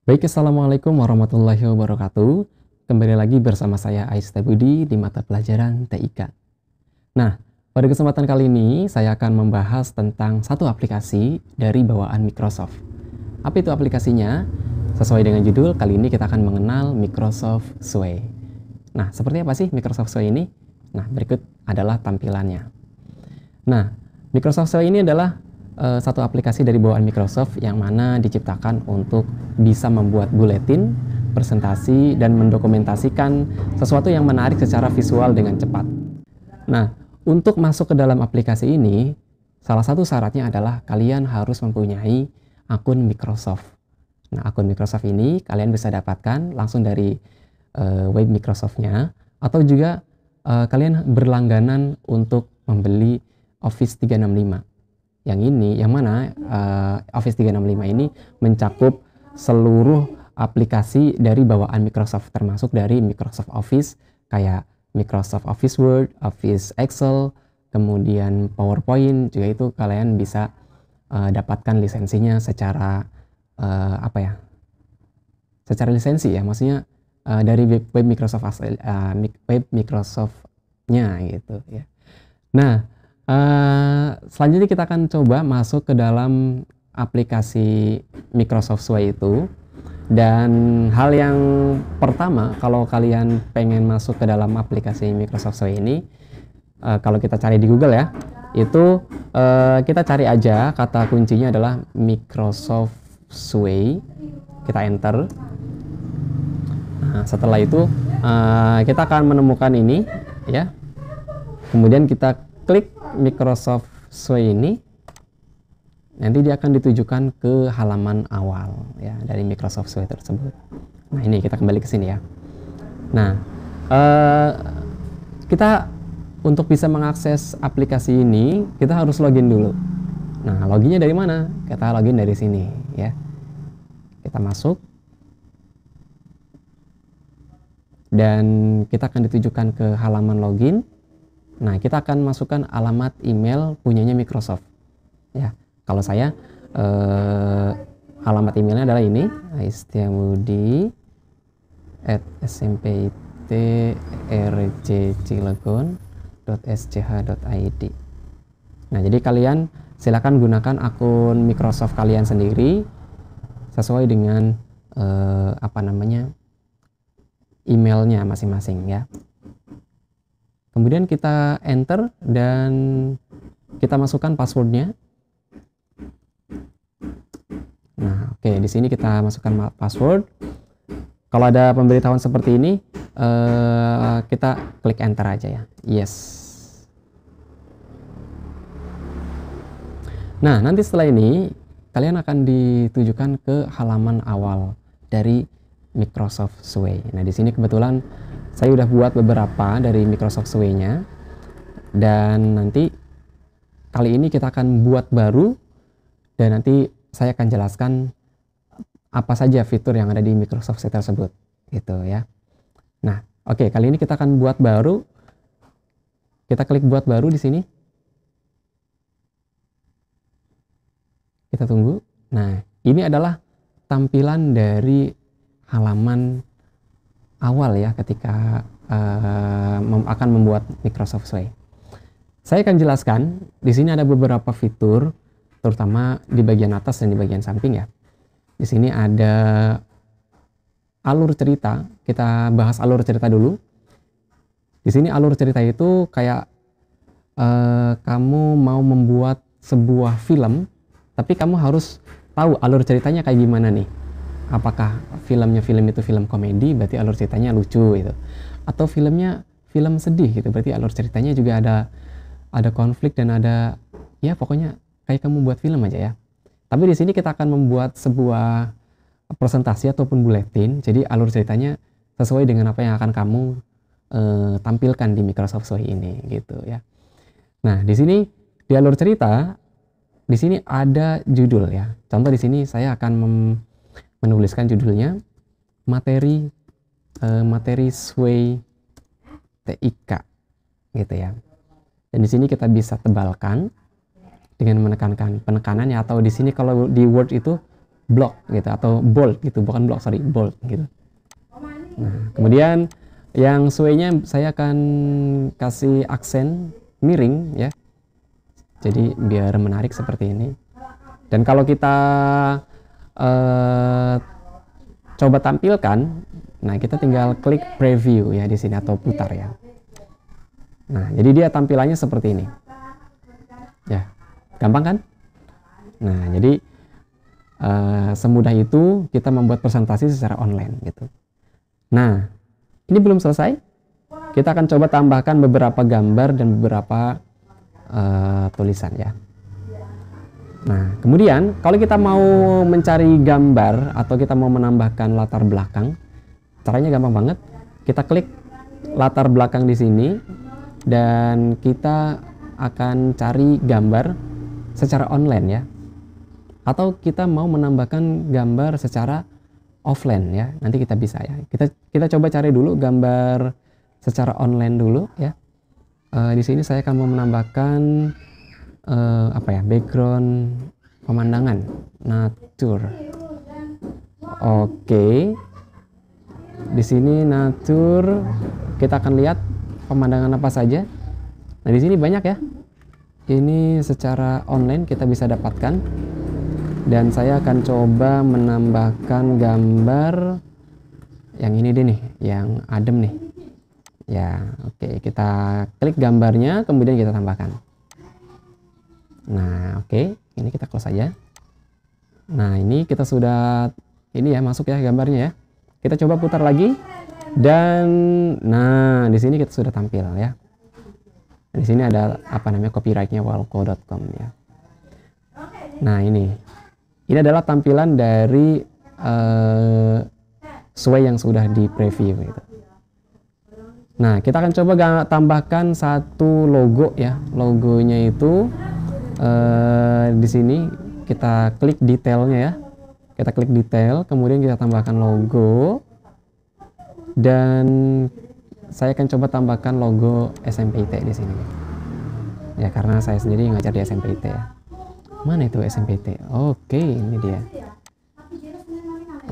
Baik, Assalamualaikum warahmatullahi wabarakatuh. Kembali lagi bersama saya Ais Tabudi di mata pelajaran TIK. Nah, pada kesempatan kali ini saya akan membahas tentang satu aplikasi dari bawaan Microsoft. Apa itu aplikasinya? Sesuai dengan judul, kali ini kita akan mengenal Microsoft Sway. Nah, seperti apa sih Microsoft Sway ini? Nah, berikut adalah tampilannya. Nah, Microsoft Sway ini adalah satu aplikasi dari bawaan Microsoft yang mana diciptakan untuk bisa membuat buletin, presentasi, dan mendokumentasikan sesuatu yang menarik secara visual dengan cepat. Nah, untuk masuk ke dalam aplikasi ini, salah satu syaratnya adalah kalian harus mempunyai akun Microsoft. Nah, akun Microsoft ini kalian bisa dapatkan langsung dari web Microsoft-nya, atau juga kalian berlangganan untuk membeli Office 365. Yang mana Office 365 ini mencakup seluruh aplikasi dari bawaan Microsoft, termasuk dari Microsoft Office kayak Microsoft Office Word, Office Excel, kemudian PowerPoint, juga itu kalian bisa dapatkan lisensinya secara secara lisensi ya, maksudnya dari web Microsoft web Microsoft-nya gitu ya. Nah, selanjutnya kita akan coba masuk ke dalam aplikasi Microsoft Sway itu. Dan hal yang pertama, kalau kalian pengen masuk ke dalam aplikasi Microsoft Sway ini, kalau kita cari di Google ya, itu kita cari aja kata kuncinya adalah Microsoft Sway. Kita enter. Nah, setelah itu kita akan menemukan ini ya. Kemudian kita klik Microsoft Sway ini, nanti dia akan ditujukan ke halaman awal ya dari Microsoft Sway tersebut. Nah, ini kita kembali ke sini ya. Nah, kita untuk bisa mengakses aplikasi ini, kita harus login dulu. Nah, loginnya dari mana? Kita login dari sini ya. Kita masuk dan kita akan ditujukan ke halaman login. Nah, kita akan masukkan alamat email punyanya Microsoft. Ya, kalau saya alamat emailnya adalah ini, aistiamudi@smpitrjcilegon.sch.id. Nah, jadi kalian silakan gunakan akun Microsoft kalian sendiri sesuai dengan emailnya masing-masing ya. Kemudian kita enter dan kita masukkan passwordnya. Nah, oke, di sini kita masukkan password. Kalau ada pemberitahuan seperti ini, kita klik enter aja ya. Yes. Nah, nanti setelah ini kalian akan ditujukan ke halaman awal dari Microsoft Sway. Nah, di sini kebetulan saya udah buat beberapa dari Microsoft Sway-nya, dan nanti kali ini kita akan buat baru, dan nanti saya akan jelaskan apa saja fitur yang ada di Microsoft Sway tersebut gitu ya. Nah, oke, kali ini kita akan buat baru. Kita klik buat baru di sini. Kita tunggu. Nah, ini adalah tampilan dari halaman awal ya ketika akan membuat Microsoft Sway. Saya akan jelaskan di sini ada beberapa fitur, terutama di bagian atas dan di bagian samping ya. Di sini ada alur cerita. Kita bahas alur cerita dulu. Di sini alur cerita itu kayak kamu mau membuat sebuah film, tapi kamu harus tahu alur ceritanya kayak gimana nih. Apakah film itu film komedi, berarti alur ceritanya lucu gitu, atau filmnya film sedih gitu, berarti alur ceritanya juga ada konflik dan ada ya pokoknya kayak kamu buat film aja ya. Tapi di sini kita akan membuat sebuah presentasi ataupun buletin, jadi alur ceritanya sesuai dengan apa yang akan kamu tampilkan di Microsoft Sway ini gitu ya. Nah, di sini di alur cerita di sini ada judul ya. Contoh di sini saya akan menuliskan judulnya materi Sway TIK gitu ya. Dan di sini kita bisa tebalkan dengan menekankan penekanannya, atau di sini kalau di Word itu block gitu atau bold gitu, bukan block, sorry, bold gitu. Nah, kemudian yang sway-nya saya akan kasih aksen miring ya. Jadi biar menarik seperti ini. Dan kalau kita coba tampilkan, nah kita tinggal klik preview ya di sini atau putar ya. Nah, jadi dia tampilannya seperti ini. Ya, gampang kan? Nah, jadi semudah itu kita membuat presentasi secara online gitu. Nah, ini belum selesai. Kita akan coba tambahkan beberapa gambar dan beberapa tulisan ya. Nah, kemudian kalau kita mau mencari gambar atau kita mau menambahkan latar belakang, caranya gampang banget. Kita klik latar belakang di sini dan kita akan cari gambar secara online ya. Atau kita mau menambahkan gambar secara offline ya. Nanti kita bisa ya. Kita coba cari dulu gambar secara online dulu ya. Di sini saya akan mau menambahkan background pemandangan nature. Oke. Di sini nature, kita akan lihat pemandangan apa saja. Nah, di sini banyak ya. Ini secara online kita bisa dapatkan. Dan saya akan coba menambahkan gambar yang ini deh nih, yang adem nih. Ya, oke, kita klik gambarnya, kemudian kita tambahkan. Nah, oke, ini kita close saja. Nah, ini kita sudah masuk ya gambarnya ya. Kita coba putar lagi dan nah, di sini kita sudah tampil ya. Di sini ada copyrightnya walco.com ya. Nah, ini adalah tampilan dari Sway yang sudah di preview gitu. Nah, kita akan coba tambahkan satu logo ya. Logonya itu di sini kita klik detailnya ya. Kita klik detail, kemudian kita tambahkan logo. Dan saya akan coba tambahkan logo SMPT di sini. Ya, karena saya sendiri ngajar di SMPT ya. Mana itu SMPT? Oke, ini dia.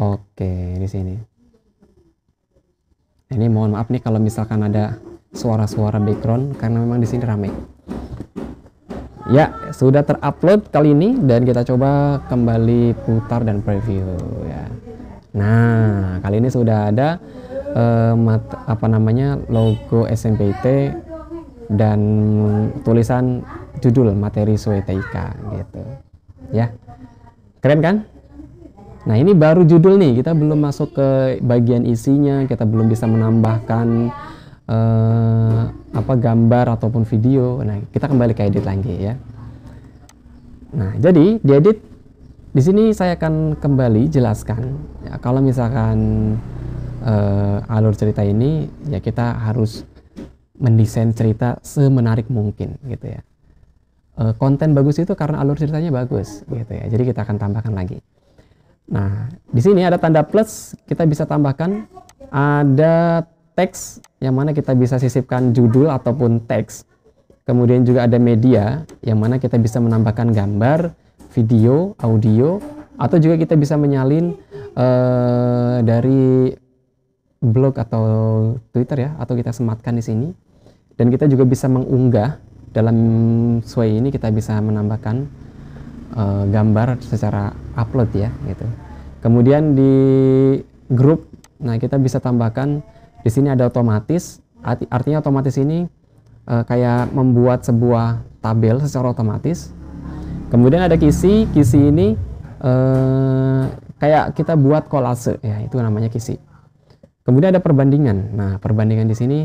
Oke, di sini. Ini mohon maaf nih kalau misalkan ada suara-suara background karena memang di sini ramai. Ya, sudah terupload kali ini dan kita coba kembali putar dan preview ya. Nah, kali ini sudah ada logo SMPT dan tulisan judul materi Sway TIK gitu. Ya. Keren kan? Nah, ini baru judul nih, kita belum masuk ke bagian isinya, kita belum bisa menambahkan gambar ataupun video. Nah, kita kembali ke edit lagi ya. Nah, jadi di edit di sini saya akan kembali jelaskan ya, kalau misalkan alur cerita ini ya kita harus mendesain cerita semenarik mungkin gitu ya. Konten bagus itu karena alur ceritanya bagus gitu ya. Jadi kita akan tambahkan lagi. Nah, di sini ada tanda plus, kita bisa tambahkan ada teks yang mana kita bisa sisipkan judul ataupun teks. Kemudian juga ada media yang mana kita bisa menambahkan gambar, video, audio, atau juga kita bisa menyalin dari blog atau Twitter ya, atau kita sematkan di sini. Dan kita juga bisa mengunggah dalam Sway ini, kita bisa menambahkan gambar secara upload ya gitu. Kemudian di grup, nah kita bisa tambahkan di sini ada otomatis, artinya otomatis ini kayak membuat sebuah tabel secara otomatis. Kemudian ada kisi ini kayak kita buat kolase ya, itu namanya kisi. Kemudian ada perbandingan. Nah, perbandingan di sini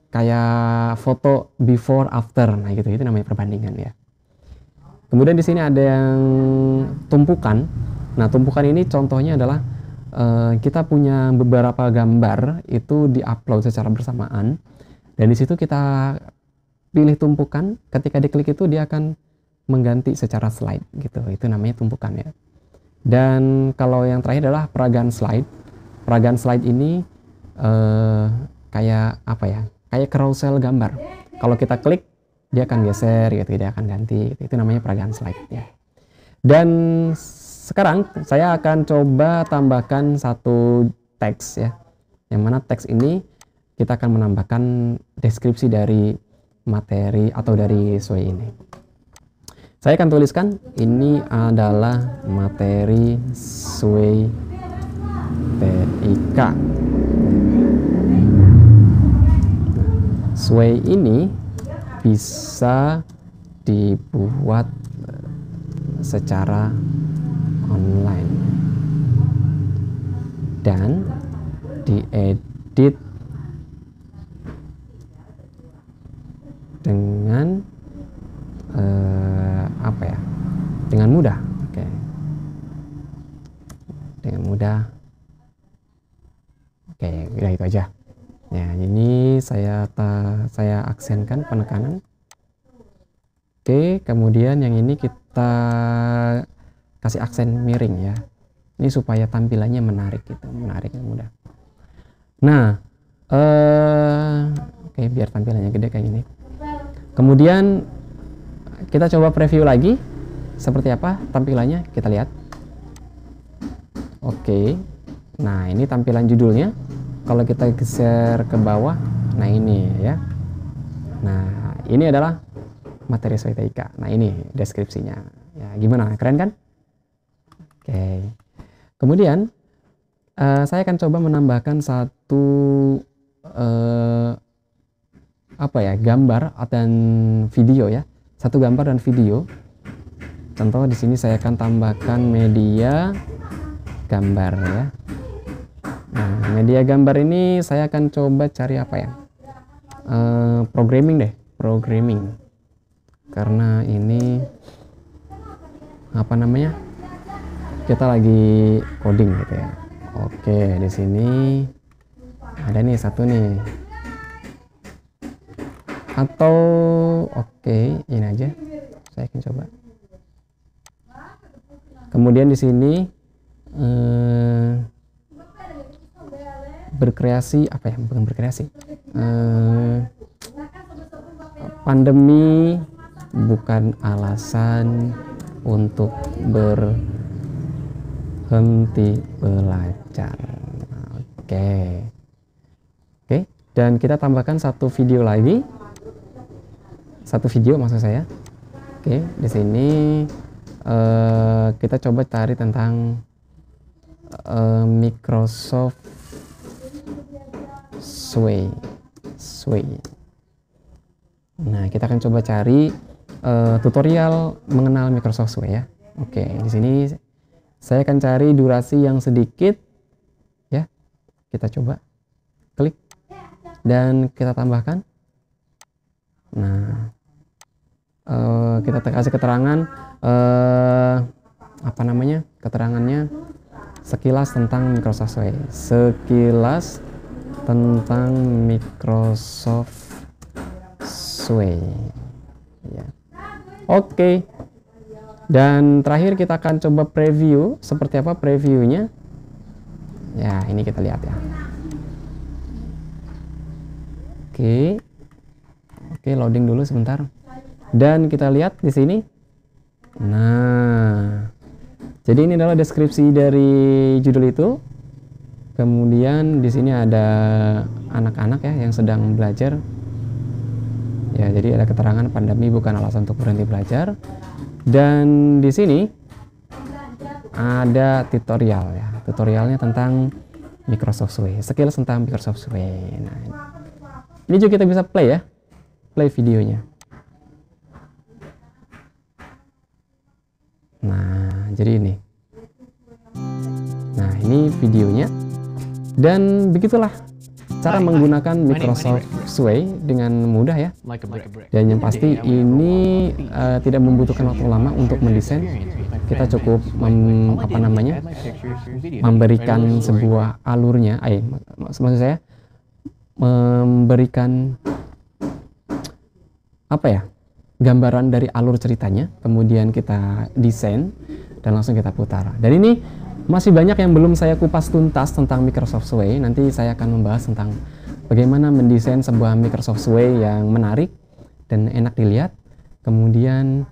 kayak foto before after, nah gitu, itu namanya perbandingan ya. Kemudian di sini ada yang tumpukan. Nah, tumpukan ini contohnya adalah kita punya beberapa gambar itu diupload secara bersamaan, dan di situ kita pilih tumpukan. Ketika diklik itu dia akan mengganti secara slide gitu, itu namanya tumpukan ya. Dan kalau yang terakhir adalah peragaan slide. Peragaan slide ini kayak kayak carousel gambar. Kalau kita klik dia akan geser gitu, dia akan ganti gitu. Itu namanya peragaan slide ya. Dan sekarang saya akan coba tambahkan satu teks ya, yang mana teks ini kita akan menambahkan deskripsi dari materi atau dari Sway ini. Saya akan tuliskan ini adalah materi Sway TIK. Sway ini bisa dibuat secara online dan diedit dengan apa ya, dengan mudah. Oke, dengan mudah. Oke, udah itu aja ya. Ini saya aksenkan penekanan. Oke, kemudian yang ini kita kasih aksen miring ya. Ini supaya tampilannya menarik gitu, menarik dan mudah. Nah, oke, biar tampilannya gede kayak gini. Kemudian kita coba preview lagi seperti apa tampilannya, kita lihat. Oke, nah ini tampilan judulnya. Kalau kita geser ke bawah, nah ini ya. Nah ini adalah materi Sway TIK. Nah ini deskripsinya. Ya gimana, keren kan? Oke. Kemudian saya akan coba menambahkan satu apa ya, gambar dan video ya. Satu gambar dan video. Contoh di sini saya akan tambahkan media gambar ya. Nah, media gambar ini saya akan coba cari apa ya? Programming deh, programming. Karena ini apa namanya? Kita lagi coding gitu ya. Oke, di sini ada nih satu nih. Atau oke, ini aja. Saya akan coba. Kemudian di sini berkreasi apa ya, bukan berkreasi, pandemi bukan alasan untuk berhenti belajar. Oke, dan kita tambahkan satu video lagi, satu video maksud saya. Oke, di sini kita coba cari tentang Microsoft Sway. Nah, kita akan coba cari tutorial mengenal Microsoft Sway ya. Oke, di sini saya akan cari durasi yang sedikit ya. Kita coba klik dan kita tambahkan. Nah, kita kasih keterangan apa namanya? Keterangannya sekilas tentang Microsoft Sway. Sekilas tentang Microsoft Sway ya. Oke. Dan terakhir kita akan coba preview seperti apa previewnya ya. Ini kita lihat ya. Oke, loading dulu sebentar dan kita lihat di sini. Nah, jadi ini adalah deskripsi dari judul itu. Kemudian di sini ada anak-anak ya yang sedang belajar. Ya, jadi ada keterangan pandemi bukan alasan untuk berhenti belajar. Dan di sini ada tutorial ya. Tutorialnya tentang Microsoft Sway. Sekilas tentang Microsoft Sway. Nah, ini juga kita bisa play ya. Play videonya. Nah, jadi ini. Nah, ini videonya. Dan begitulah cara menggunakan Microsoft Sway dengan mudah ya. Dan yang pasti ini tidak membutuhkan waktu lama untuk mendesain. Kita cukup memberikan sebuah alurnya. Maksud saya memberikan apa ya, gambaran dari alur ceritanya. Kemudian kita desain dan langsung kita putar. Dan ini masih banyak yang belum saya kupas tuntas tentang Microsoft Sway. Nanti saya akan membahas tentang bagaimana mendesain sebuah Microsoft Sway yang menarik dan enak dilihat. Kemudian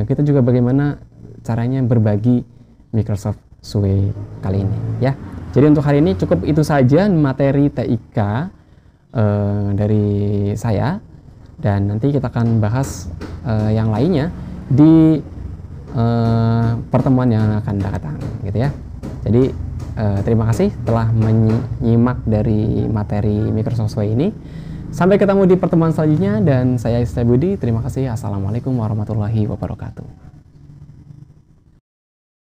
kita juga bagaimana caranya berbagi Microsoft Suite kali ini ya. Jadi untuk hari ini cukup itu saja materi TIK dari saya, dan nanti kita akan bahas yang lainnya di pertemuan yang akan datang gitu ya. Jadi terima kasih telah menyimak dari materi Microsoft Suite ini. Sampai ketemu di pertemuan selanjutnya, dan saya Budi. Terima kasih. Assalamualaikum warahmatullahi wabarakatuh.